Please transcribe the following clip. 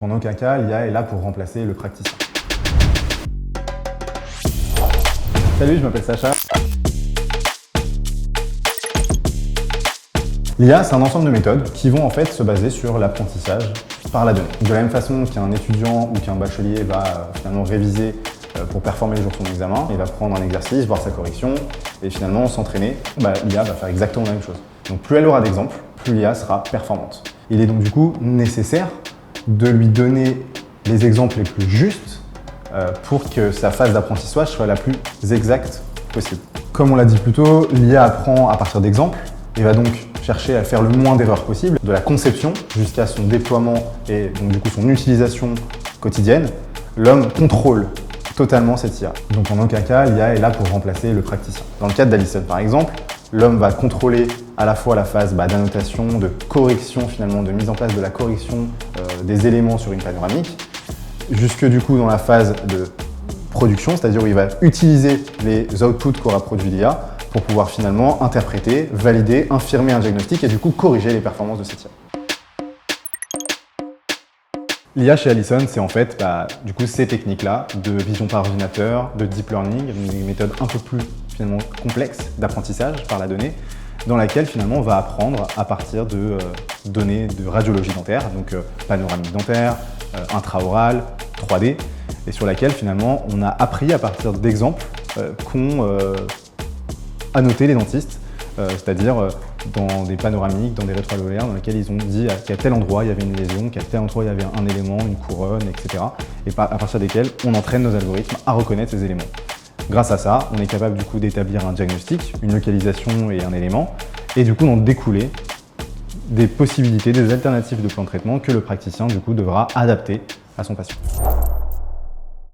En aucun cas, l'IA est là pour remplacer le praticien. Salut, je m'appelle Sacha. L'IA, c'est un ensemble de méthodes qui vont en fait se baser sur l'apprentissage par la donnée. De la même façon qu'un étudiant ou qu'un bachelier va finalement réviser pour performer le jour de son examen, il va prendre un exercice, voir sa correction et finalement s'entraîner, l'IA va faire exactement la même chose. Donc plus elle aura d'exemples, plus l'IA sera performante. Il est donc du coup nécessaire de lui donner les exemples les plus justes pour que sa phase d'apprentissage soit la plus exacte possible. Comme on l'a dit plus tôt, l'IA apprend à partir d'exemples et va donc chercher à faire le moins d'erreurs possible, de la conception jusqu'à son déploiement et donc du coup son utilisation quotidienne. L'homme contrôle totalement cette IA. Donc en aucun cas, l'IA est là pour remplacer le praticien. Dans le cadre d'Allison par exemple, l'homme va contrôler à la fois la phase d'annotation, de correction finalement, de mise en place de la correction des éléments sur une panoramique, jusque du coup dans la phase de production, c'est-à-dire où il va utiliser les outputs qu'aura produit l'IA pour pouvoir finalement interpréter, valider, infirmer un diagnostic et du coup corriger les performances de cette IA. L'IA chez Allison, c'est en fait du coup ces techniques-là de vision par ordinateur, de deep learning, une méthode un peu plus finalement complexe d'apprentissage par la donnée, dans laquelle finalement on va apprendre à partir de données de radiologie dentaire, donc panoramique dentaire, intraoral, 3D, et sur laquelle finalement on a appris à partir d'exemples qu'ont annoté les dentistes, c'est-à-dire dans des panoramiques, dans des rétroalvéolaires, dans lesquels ils ont dit qu'à tel endroit il y avait une lésion, qu'à tel endroit il y avait un élément, une couronne, etc. Et à partir desquels on entraîne nos algorithmes à reconnaître ces éléments. Grâce à ça, on est capable du coup d'établir un diagnostic, une localisation et un élément, et du coup d'en découler des possibilités, des alternatives de plan de traitement que le praticien du coup devra adapter à son patient.